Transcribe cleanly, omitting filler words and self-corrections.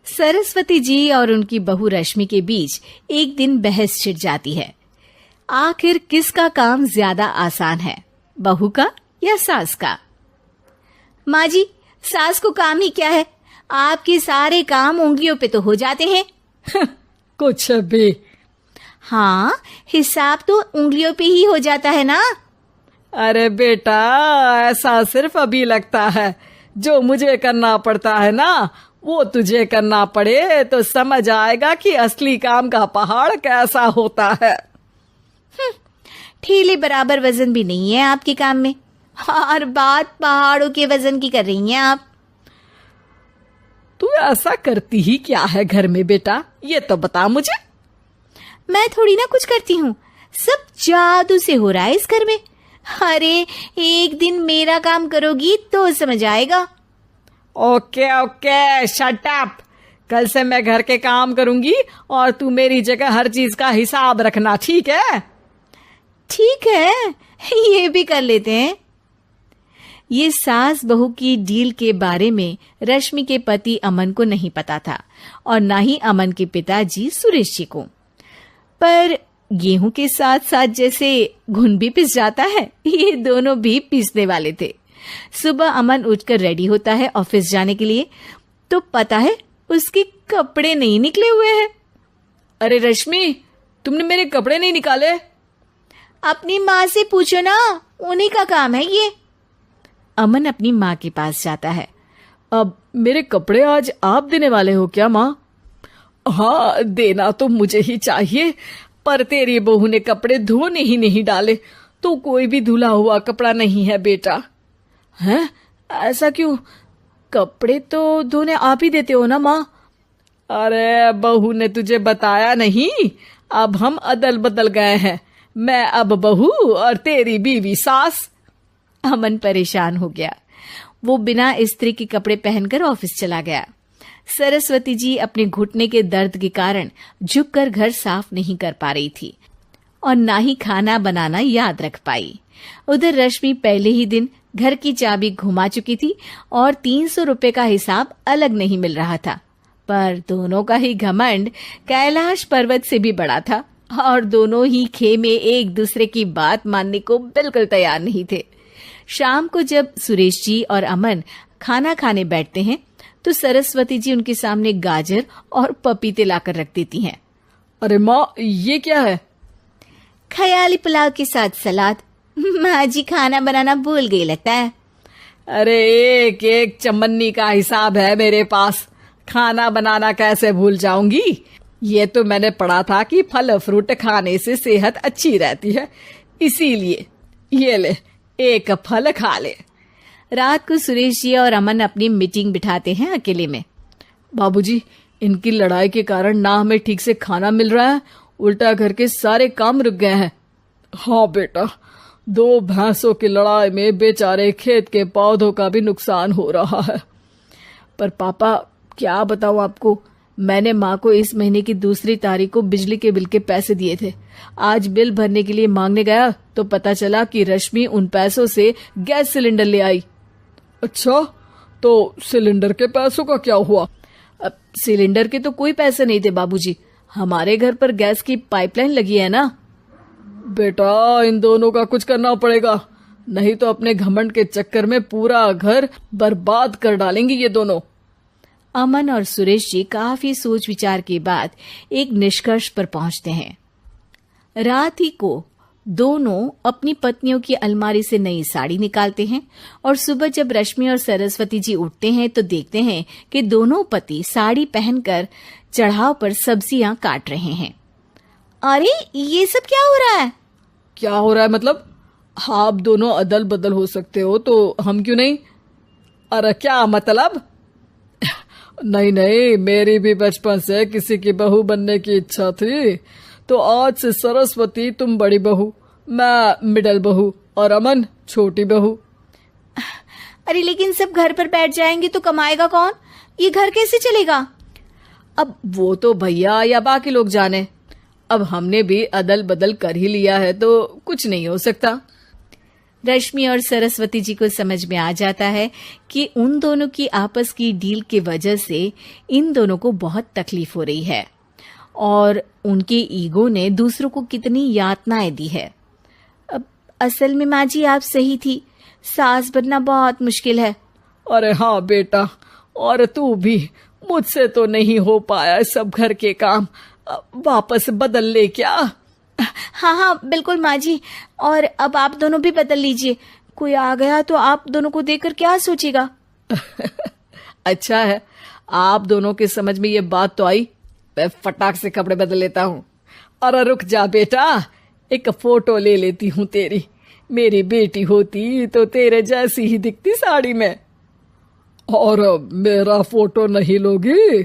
सरस्वती जी और उनकी बहू रश्मि के बीच एक दिन बहस छिड़ जाती है। आखिर किसका काम ज्यादा आसान है, बहू का या सास का? माँ जी, सास को काम ही क्या है, आपके सारे काम उंगलियों पे तो हो जाते हैं। कुछ भी। हाँ, हिसाब तो उंगलियों पे ही हो जाता है ना। अरे बेटा, ऐसा सिर्फ अभी लगता है। जो मुझे करना पड़ता है ना, वो तुझे करना पड़े तो समझ आएगा कि असली काम का पहाड़ कैसा होता है। ठेले बराबर वजन भी नहीं है आपके काम में, और बात पहाड़ों के वजन की कर रही हैं आप। तू ऐसा करती ही क्या है घर में बेटा, ये तो बता मुझे। मैं थोड़ी ना कुछ करती हूँ, सब जादू से हो रहा है इस घर में। अरे एक दिन मेरा काम करोगी तो समझ आएगा। Okay okay, shut up. कल से मैं घर के काम करूंगी और तू मेरी जगह हर चीज का हिसाब रखना, ठीक है? ठीक है, ये भी कर लेते हैं। ये सास बहू की डील के बारे में रश्मि के पति अमन को नहीं पता था और ना ही अमन के पिताजी सुरेश जी को। पर गेहूं के साथ साथ जैसे घुन भी पिस जाता है, ये दोनों भी पीसने वाले थे। सुबह अमन उठकर रेडी होता है ऑफिस जाने के लिए, तो पता है उसके कपड़े नहीं निकले हुए हैं। अरे रश्मि, तुमने मेरे कपड़े नहीं निकाले? अपनी माँ से पूछो ना, उन्हीं का काम है ये। अमन अपनी माँ के पास जाता है। अब मेरे कपड़े आज आप देने वाले हो क्या माँ? हाँ, देना तो मुझे ही चाहिए, पर तेरी बहू ने कपड़े धोने ही नहीं डाले, तो कोई भी धुला हुआ कपड़ा नहीं है बेटा। हैं? ऐसा क्यों? कपड़े तो धोने आप ही देते हो ना माँ? अरे बहू ने तुझे बताया नहीं, अब हम अदल बदल गए हैं। मैं अब बहू और तेरी बीवी सास। अमन परेशान हो गया। वो बिना इस्त्री के कपड़े पहनकर ऑफिस चला गया। सरस्वती जी अपने घुटने के दर्द के कारण झुककर घर साफ नहीं कर पा रही थी और ना ही खाना बनाना याद रख पाई। उधर रश्मि पहले ही दिन घर की चाबी घुमा चुकी थी और 300 रुपए का हिसाब अलग नहीं मिल रहा था। पर दोनों का ही घमंड कैलाश पर्वत से भी बड़ा था और दोनों ही खेमे एक दूसरे की बात मानने को बिल्कुल तैयार नहीं थे। शाम को जब सुरेश जी और अमन खाना खाने बैठते हैं तो सरस्वती जी उनके सामने गाजर और पपीते लाकर रख देती हैं। अरे माँ, ये क्या है? ख्याली पुलाव के साथ सलाद। माँ जी खाना बनाना भूल गई लगता है। अरे एक एक चमन्नी का हिसाब है मेरे पास, खाना बनाना कैसे भूल जाऊंगी? ये तो मैंने पढ़ा था कि फल फ्रूट खाने से सेहत अच्छी रहती है, इसीलिए ये ले, एक फल खा ले। रात को सुरेश जी और अमन अपनी मीटिंग बिठाते हैं अकेले में। बाबूजी, इनकी लड़ाई के कारण ना हमें ठीक से खाना मिल रहा है, उल्टा घर के सारे काम रुक गए हैं। हाँ बेटा, 2 भैंसों की लड़ाई में बेचारे खेत के पौधों का भी नुकसान हो रहा है। पर पापा, क्या बताऊं आपको, मैंने माँ को इस महीने की 2 तारीख को बिजली के बिल के पैसे दिए थे। आज बिल भरने के लिए मांगने गया तो पता चला कि रश्मि उन पैसों से गैस सिलेंडर ले आई। अच्छा, तो सिलेंडर के पैसों का क्या हुआ? अब सिलेंडर के तो कोई पैसे नहीं थे बाबूजी, हमारे घर पर गैस की पाइपलाइन लगी है ना। बेटा, इन दोनों का कुछ करना पड़ेगा, नहीं तो अपने घमंड के चक्कर में पूरा घर बर्बाद कर डालेंगे ये दोनों। अमन और सुरेश जी काफी सोच विचार के बाद एक निष्कर्ष पर पहुंचते हैं। रात ही को दोनों अपनी पत्नियों की अलमारी से नई साड़ी निकालते हैं और सुबह जब रश्मि और सरस्वती जी उठते हैं तो देखते हैं कि दोनों पति साड़ी पहनकर चढ़ाव पर सब्जियां काट रहे हैं। अरे ये सब क्या हो रहा है? क्या हो रहा है मतलब? आप दोनों अदल बदल हो सकते हो तो हम क्यों नहीं? अरे क्या मतलब? नहीं नहीं, मेरी भी बचपन से किसी की बहू बनने की इच्छा थी, तो आज से सरस्वती तुम बड़ी बहू, मैं मिडल बहू और अमन छोटी बहू। अरे लेकिन सब घर पर बैठ जाएंगे तो कमाएगा कौन? ये घर कैसे चलेगा? अब वो तो भैया या बाकी लोग जाने, अब हमने भी अदल बदल कर ही लिया है तो कुछ नहीं हो सकता। रश्मि और सरस्वती जी को समझ में आ जाता है कि उन दोनों की आपस की डील की वजह से इन दोनों को बहुत तकलीफ हो रही है और उनके ईगो ने दूसरों को कितनी यातनाएं दी है। अब असल में माँ जी आप सही थी, सास बनना बहुत मुश्किल है। अरे हाँ बेटा, और तू भी, मुझसे तो नहीं हो पाया सब घर के काम, वापस बदल ले क्या? हाँ हाँ बिल्कुल माँ जी, और अब आप दोनों भी बदल लीजिए, कोई आ गया तो आप दोनों को देखकर क्या सोचेगा। अच्छा है, आप दोनों के समझ में ये बात तो आई, मैं फटाक से कपड़े बदल लेता हूँ। अरे रुक जा बेटा, एक फोटो ले लेती हूँ तेरी, मेरी बेटी होती तो तेरे जैसी ही दिखती साड़ी में। और मेरा फोटो नहीं लोगी?